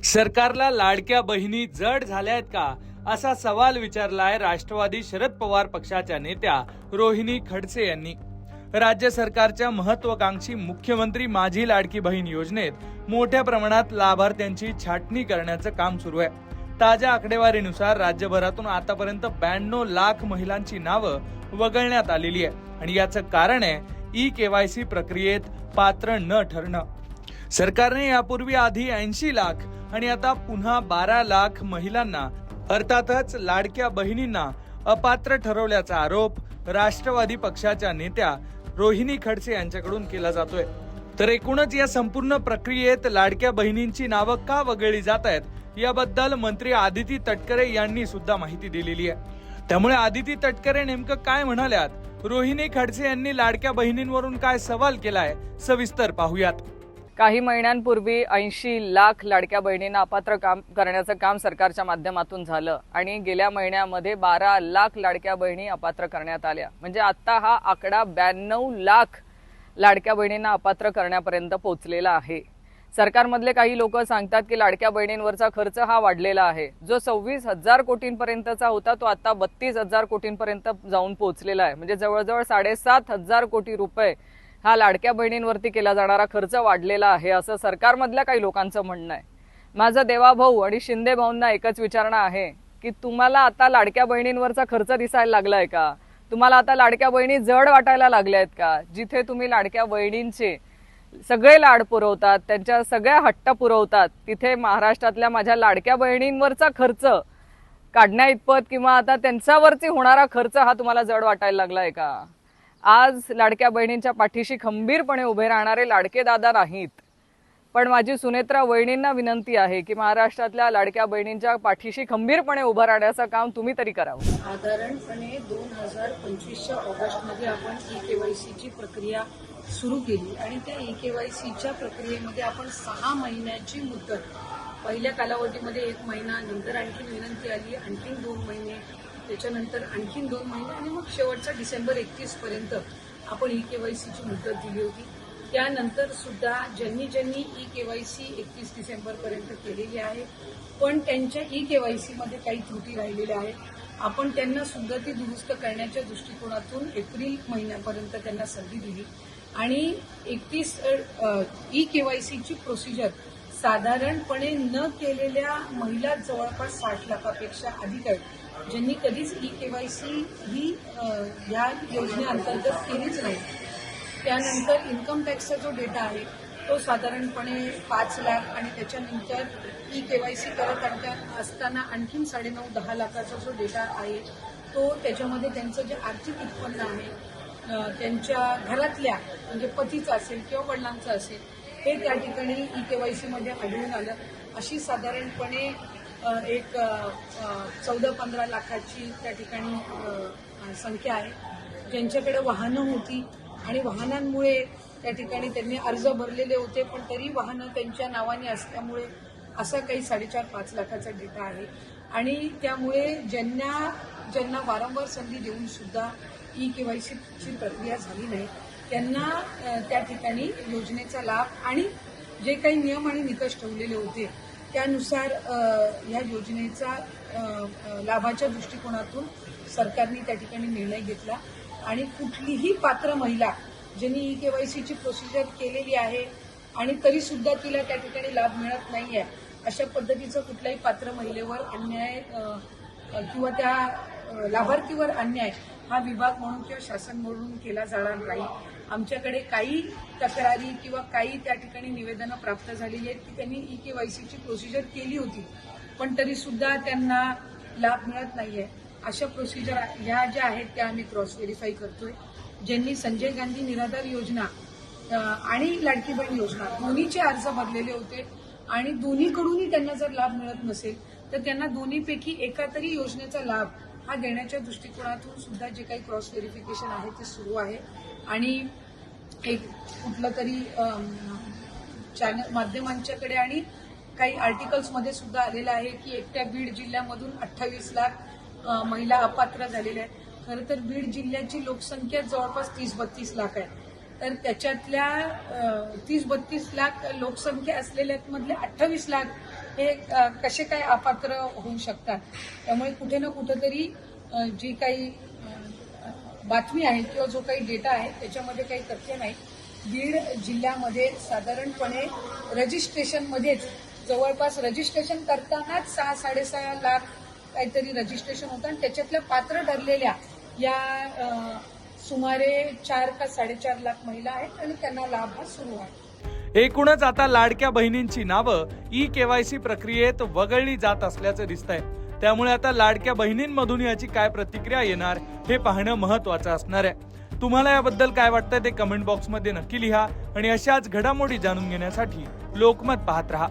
सरकारला लाडक्या बहिणी जड झाल्या आहेत का असा सवाल विचारलाय राष्ट्रवादी शरद पवार पक्षाच्या नेत्या रोहिणी खडसे यांनी। राज्य सरकारच्या महत्वाकांक्षी मुख्यमंत्री माझी लाडकी बहीण योजनेत मोठ्या प्रमाणात लाभार्थ्यांची छाटणी करण्याचं काम सुरू आहे। ताज्या आकडेवारीनुसार राज्यभरातून आतापर्यंत 92 लाख महिलांची नावं वगळण्यात आलेली आहे आणि याचं कारण आहे ई-केवायसी प्रक्रियेत पात्र न ठरणं। सरकारने यापूर्वी आधी 80 लाख आणि आता पुन्हा 12 लाख महिलांना अर्थातच लाडक्या बहिणींना अपात्र ठरवल्याचा आरोप राष्ट्रवादी पक्षाच्या नेत्या रोहिणी खडसे यांच्याकडून केला जातोय। तर एकूणच या संपूर्ण प्रक्रियेत लाडक्या बहिणींची नावं का वगळली जात आहेत याबद्दल मंत्री आदिती तटकरे यांनी सुद्धा माहिती दिलेली आहे। त्यामुळे आदिती तटकरे नेमकं काय म्हणाल्यात, रोहिणी खडसे यांनी लाडक्या बहिणींवरून काय सवाल केलाय, सविस्तर पाहूयात। काही महिन्यांपूर्वी 80 लाख लाडक्या बहिणींना अपात्र करण्याचं काम सरकारच्या माध्यमातून झालं आणि गेल्या महिन्यामध्ये 12 लाख लाडक्या बहिणी अपात्र करण्यात आल्या। म्हणजे आता हा आकडा 92 लाख लाडक्या बहिणींना अपात्र करण्यापर्यंत पोहोचलेला आहे। सरकारमधले काही लोक सांगतात की लाडक्या बहिणींवरचा खर्च हा वाढलेला आहे। जो 26,000 कोटींपर्यंतचा होता तो आता 32,000 कोटींपर्यंत जाऊन पोहोचलेला आहे। म्हणजे जवळजवळ 7,500 कोटी रुपये हा लाडक्या बहिणींवरती केला जाणारा खर्च वाढलेला आहे असं सरकारमधल्या काही लोकांचं म्हणणं आहे। माझं देवाभाऊ आणि शिंदे भाऊंना एकच विचारणं आहे की तुम्हाला आता लाडक्या बहिणींवरचा खर्च दिसायला लागलाय का? तुम्हाला आता लाडक्या बहिणी जड वाटायला लागल्या आहेत का? जिथे तुम्ही लाडक्या बहिणींचे सगळे लाड पुरवतात, त्यांच्या सगळ्या हट्ट पुरवतात, तिथे महाराष्ट्रातल्या माझ्या लाडक्या बहिणींवरचा खर्च काढण्या इतपत किंवा आता त्यांच्यावरती होणारा खर्च हा तुम्हाला जड वाटायला लागलाय का? आज लाडक्या बहिणींच्या पाठीशी खंबीरपणे उभे राहणारे लाडके दादा नाहीत, पण माझी सुनेत्रा वहिनींना विनंती आहे की महाराष्ट्रातल्या लाडक्या बहिणींच्या पाठीशी खंबीरपणे उभं राहण्याचं काम तुम्ही तरी करावं। साधारणपणे 2025च्या ऑगस्टमध्ये आपण ई-केवायसीची प्रक्रिया सुरू केली आणि त्या ई-केवायसीच्या प्रक्रियेमध्ये आपण 6 महिन्याची मुदत, पहिल्या कालावधीमध्ये 1 महिना, नंतर आणखी विनंती आली, आणखी 2 महिने, त्याच्यानंतर आणखीन 2 महिने आणि मग शेवटचा डिसेंबर 31 पर्यंत आपण ई-केवायसीची मुदत दिली होती। त्यानंतर सुद्धा ज्यांनी ई-केवायसी 31 डिसेंबर पर्यंत केलेली आहे पण त्यांच्या ई-केवायसी मध्ये काही त्रुटी राहिलेल्या आहेत, आपण त्यांना सुद्धा ती दुरुस्त करण्याच्या दृष्टिकोनातून एप्रिल महिन्यापर्यंत त्यांना संधी दिली आणि 31 ई-केवायसीची प्रोसिजर साधारणपणे न केलेल्या महिला जवळपास 60 लाखापेक्षा अधिक आहेत, ज्यांनी कधीच ई-केवायसी ही या योजनेअंतर्गत केलीच नाही। त्यानंतर इन्कम टॅक्सचा जो डेटा आहे तो साधारणपणे 5 लाख आणि त्याच्यानंतर ई-केवायसी करत असताना आणखीन 9.5-10 लाखाचा जो डेटा आहे तो त्याच्यामध्ये त्यांचं जे आर्थिक उत्पन्न आहे त्यांच्या घरातल्या म्हणजे पतीचं असेल किंवा वडिलांचं असेल हे त्या ठिकाणी ई-केवायसीमध्ये आढळून आलं। अशी साधारणपणे एक 14-15 लाखाची त्या ठिकाणी संख्या आहे, ज्यांच्याकडे वाहनं होती आणि वाहनांमुळे त्या ठिकाणी त्यांनी अर्ज भरलेले होते पण तरी वाहनं त्यांच्या नावाने असल्यामुळे असा काही 4.5-5 लाखाचा डेटा आहे आणि त्यामुळे ज्यांना वारंवार संधी देऊन सुद्धा ई-केवायसीची प्रक्रिया झाली नाही त्यांना त्या ठिकाणी योजनेचा लाभ आणि जे काही नियम आणि निकष ठेवलेले होते त्यानुसार या योजनेचा लाभाच्या दृष्टिकोनातून सरकारने त्या ठिकाणी निर्णय घेतला आणि कुठलीही पात्र महिला ज्यांनी ई-केवायसीची प्रोसिजर केलेली आहे आणि तरी सुद्धा तिला त्या ठिकाणी लाभ मिळत नाहीये अशा पद्धतीचं कुठल्याही पात्र महिलेवर अन्याय किंवा त्या लाभार्थीवर अन्याय हा विभाग म्हणून किंवा शासन म्हणून केला जाणार नाही। आमच्याकडे काही तक्रारी किंवा काही त्या ठिकाणी निवेदनं प्राप्त झालेली आहेत की त्यांनी ई-केवायसीची प्रोसिजर केली होती पण तरी सुद्धा त्यांना लाभ मिळत नाहीये। अशा प्रोसिजर ह्या ज्या आहेत त्या आम्ही क्रॉस व्हेरीफाय करतोय। ज्यांनी संजय गांधी निराधार योजना आणि लाडकी बहीण योजना दोन्हीचे अर्ज भरलेले होते आणि दोन्हीकडूनही त्यांना जर लाभ मिळत नसेल तर त्यांना दोन्हीपैकी एका तरी योजनेचा लाभ हा देण्याच्या दृष्टिकोनातून सुद्धा जे काही क्रॉस व्हेरिफिकेशन आहे ते सुरू आहे आणि एक कुठलं तरी चॅनल माध्यमांच्याकडे आणि काही आर्टिकल्समध्ये सुद्धा आलेलं आहे की एकट्या बीड जिल्ह्यामधून 28 लाख महिला अपात्र झालेल्या आहेत। खरं तर बीड जिल्ह्याची लोकसंख्या जवळपास 30-32 लाख आहे, तर त्याच्यातल्या 30-32 लाख लोकसंख्या असलेल्या मधले 28 लाख हे कसे काय अपात्र होऊ शकतात. त्यामुळे कुठे ना कुठेतरी जी काही बातमी आहे किंवा जो काही डेटा आहे त्याच्यामध्ये काही तथ्य नाही. बीड जिल्ह्यामध्ये साधारणपणे रजिस्ट्रेशनमध्येच जवळपास रजिस्ट्रेशन करतानाच 6-6.5 लाख काहीतरी रजिस्ट्रेशन होतं आणि त्याच्यातल्या पात्र ठरलेल्या या सुमारे 4 का 4.5 लाख महिला आहेत आणि त्यांना लाभ हा सुरू आहे. एकूणच आता लाडक्या बहिणींची नावं ई-केवायसी प्रक्रियेत वगळली जात असल्याचं दिसतंय. त्यामुळे आता लाडक्या बहिणींमधून याची काय प्रतिक्रिया येणार हे पाहणं महत्वाचं असणार आहे. तुम्हाला याबद्दल काय वाटतंय ते कमेंट बॉक्समध्ये नक्की लिहा आणि अशाच घडामोडी जाणून घेण्यासाठी लोकमत पाहत रहा.